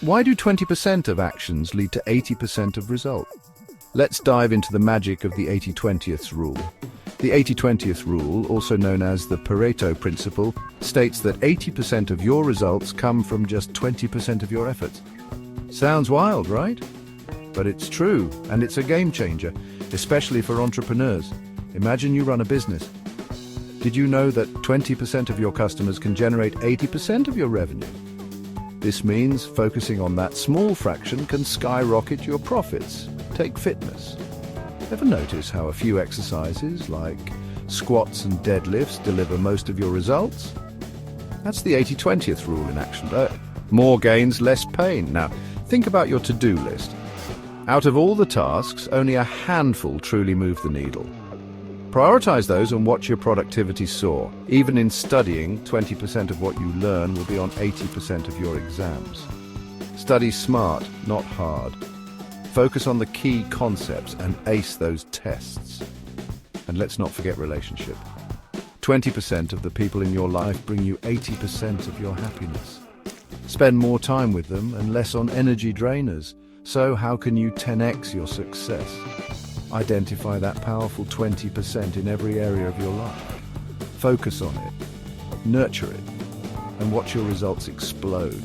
why do 20% of actions lead to 80% of result? Let's dive into the magic of the 80-20th rule. The 80-20th rule, also known as the Pareto Principle, states that 80% of your results come from just 20% of your efforts. Sounds wild, right? But it's true, and it's a game changer, especially for entrepreneurs. Imagine you run a business. Did you know that 20% of your customers can generate 80% of your revenue? This means focusing on that small fraction can skyrocket your profits. Take fitness. Ever notice how a few exercises like squats and deadlifts deliver most of your results? That's the 80-20th rule in action. More gains, less pain. Now, think about your to-do list. Out of all the tasks, only a handful truly move the needle. Prioritize those and watch your productivity soar. Even in studying, 20% of what you learn will be on 80% of your exams. Study smart, not hard. Focus on the key concepts and ace those tests. And let's not forget relationship. 20% of the people in your life bring you 80% of your happiness. Spend more time with them and less on energy drainers. So how can you 10x your success? Identify that powerful 20% in every area of your life. Focus on it, nurture it, and watch your results explode.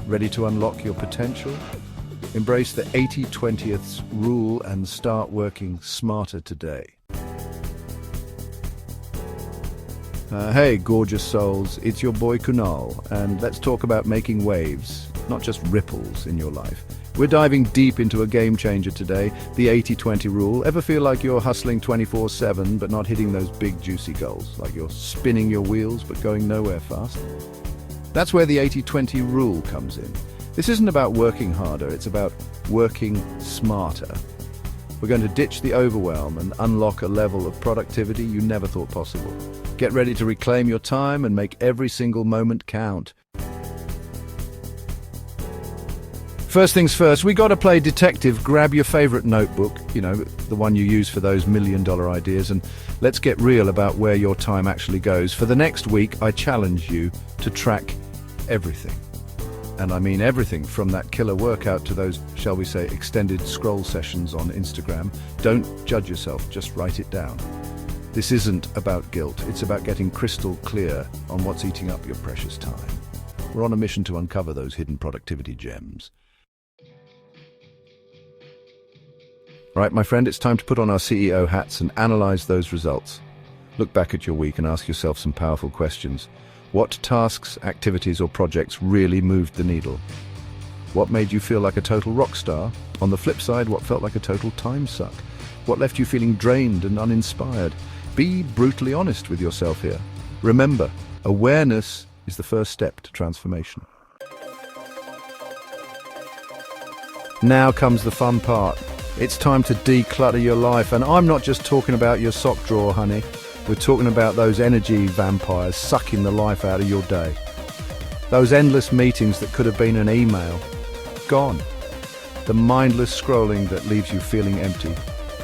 Ready to unlock your potential? Embrace the 80-20th rule and start working smarter today. Hey, gorgeous souls, it's your boy Kunal, and let's talk about making waves, not just ripples in your life. We're diving deep into a game changer today, the 80-20 rule. Ever feel like you're hustling 24/7 but not hitting those big juicy goals? Like you're spinning your wheels but going nowhere fast? That's where the 80-20 rule comes in. This isn't about working harder, it's about working smarter. We're going to ditch the overwhelm and unlock a level of productivity you never thought possible. Get ready to reclaim your time and make every single moment count. First things first, we got to play detective. Grab your favorite notebook, the one you use for those million-dollar ideas, and let's get real about where your time actually goes. For the next week, I challenge you to track everything. And I mean everything from that killer workout to those, shall we say, extended scroll sessions on Instagram. Don't judge yourself, just write it down. This isn't about guilt, it's about getting crystal clear on what's eating up your precious time. We're on a mission to uncover those hidden productivity gems. Right, my friend, it's time to put on our CEO hats and analyze those results. Look back at your week and ask yourself some powerful questions. What tasks, activities, or projects really moved the needle? What made you feel like a total rock star? On the flip side, what felt like a total time suck? What left you feeling drained and uninspired? Be brutally honest with yourself here. Remember, awareness is the first step to transformation. Now comes the fun part. It's time to declutter your life, and I'm not just talking about your sock drawer, honey. We're talking about those energy vampires sucking the life out of your day. Those endless meetings that could have been an email. Gone. The mindless scrolling that leaves you feeling empty.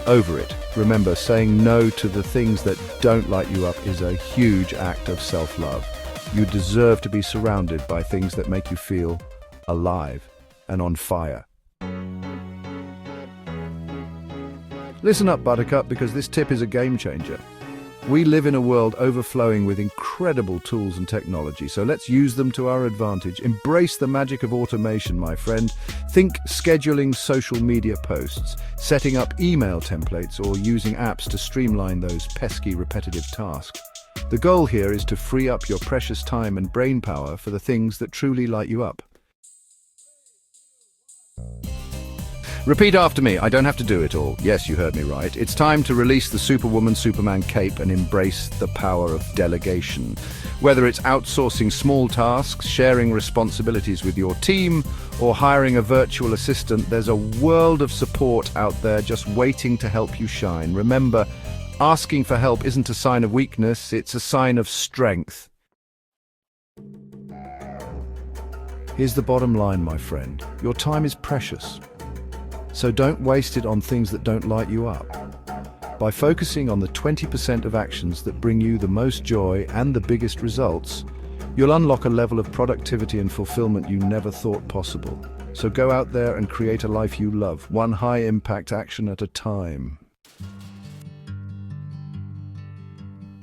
Over it. Remember, saying no to the things that don't light you up is a huge act of self-love. You deserve to be surrounded by things that make you feel alive and on fire. Listen up, Buttercup, because this tip is a game changer. We live in a world overflowing with incredible tools and technology, so let's use them to our advantage. Embrace the magic of automation, my friend. Think scheduling social media posts, setting up email templates, or using apps to streamline those pesky, repetitive tasks. The goal here is to free up your precious time and brain power for the things that truly light you up. Repeat after me. I don't have to do it all. Yes, you heard me right. It's time to release the Superwoman, Superman cape and embrace the power of delegation. Whether it's outsourcing small tasks, sharing responsibilities with your team, or hiring a virtual assistant, there's a world of support out there just waiting to help you shine. Remember, asking for help isn't a sign of weakness, it's a sign of strength. Here's the bottom line, my friend. Your time is precious. So don't waste it on things that don't light you up. By focusing on the 20% of actions that bring you the most joy and the biggest results, You'll unlock a level of productivity and fulfillment you never thought possible. So go out there and create a life you love, one high-impact action at a time.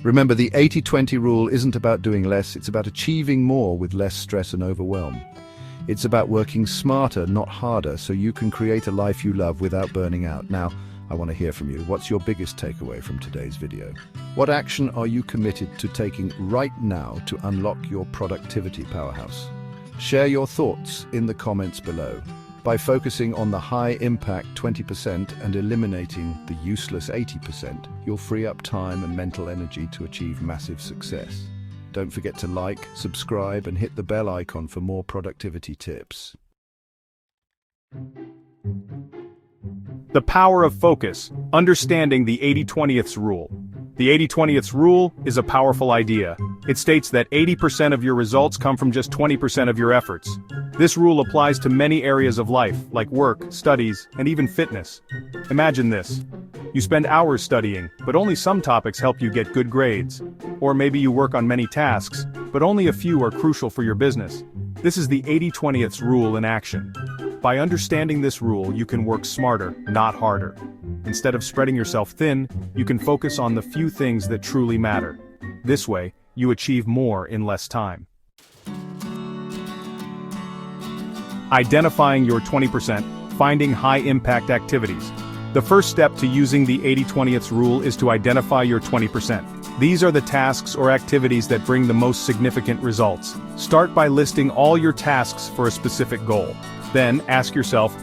Remember, the 80-20 rule isn't about doing less, it's about achieving more with less stress and overwhelm. It's about working smarter, not harder, so you can create a life you love without burning out. Now, I want to hear from you. What's your biggest takeaway from today's video? What action are you committed to taking right now to unlock your productivity powerhouse? Share your thoughts in the comments below. By focusing on the high-impact 20% and eliminating the useless 80%, you'll free up time and mental energy to achieve massive success. Don't forget to like, subscribe, and hit the bell icon for more productivity tips. The power of focus, understanding the 80-20th rule. The 80-20th rule is a powerful idea. It states that 80% of your results come from just 20% of your efforts. This rule applies to many areas of life, like work, studies, and even fitness. Imagine this. You spend hours studying, but only some topics help you get good grades. Or maybe you work on many tasks, but only a few are crucial for your business. This is the 80-20th rule in action. By understanding this rule, you can work smarter, not harder. Instead of spreading yourself thin, you can focus on the few things that truly matter. This way, you achieve more in less time. Identifying your 20%, finding high-impact activities. The first step to using the 80-20th rule is to identify your 20%. These are the tasks or activities that bring the most significant results. Start by listing all your tasks for a specific goal. Then, ask yourself,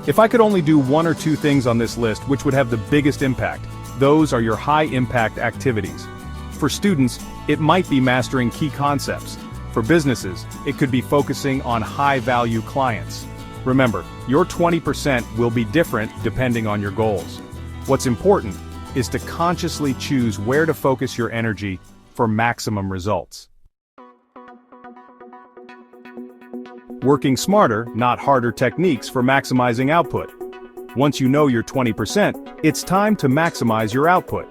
if I could only do one or two things on this list, which would have the biggest impact? Those are your high-impact activities. For students, it might be mastering key concepts. For businesses, it could be focusing on high-value clients. Remember, your 20% will be different depending on your goals. What's important is to consciously choose where to focus your energy for maximum results. Working smarter, not harder techniques for maximizing output. Once you know your 20%, it's time to maximize your output.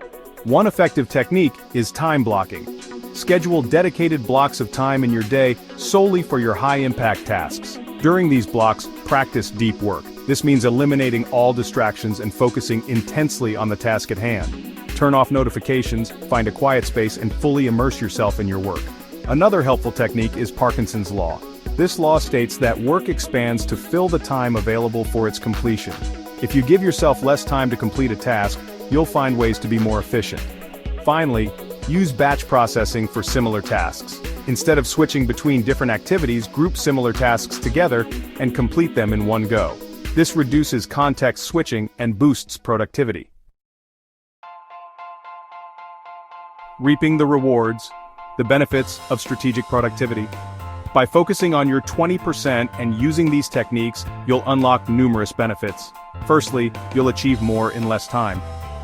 One effective technique is time blocking. Schedule dedicated blocks of time in your day solely for your high-impact tasks. During these blocks, practice deep work. This means eliminating all distractions and focusing intensely on the task at hand. Turn off notifications, find a quiet space, and fully immerse yourself in your work. Another helpful technique is Parkinson's law. This law states that work expands to fill the time available for its completion. If you give yourself less time to complete a task, you'll find ways to be more efficient. Finally, use batch processing for similar tasks. Instead of switching between different activities, group similar tasks together and complete them in one go. This reduces context switching and boosts productivity. Reaping the rewards, the benefits of strategic productivity. By focusing on your 20% and using these techniques, you'll unlock numerous benefits. Firstly, you'll achieve more in less time.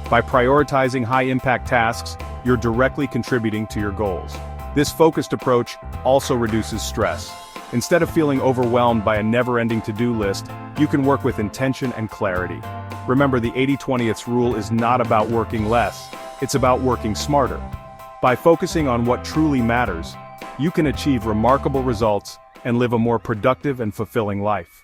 By prioritizing high-impact tasks, you're directly contributing to your goals. This focused approach also reduces stress. Instead of feeling overwhelmed by a never-ending to-do list, you can work with intention and clarity. Remember, the 80-20th rule is not about working less, it's about working smarter. By focusing on what truly matters, you can achieve remarkable results and live a more productive and fulfilling life.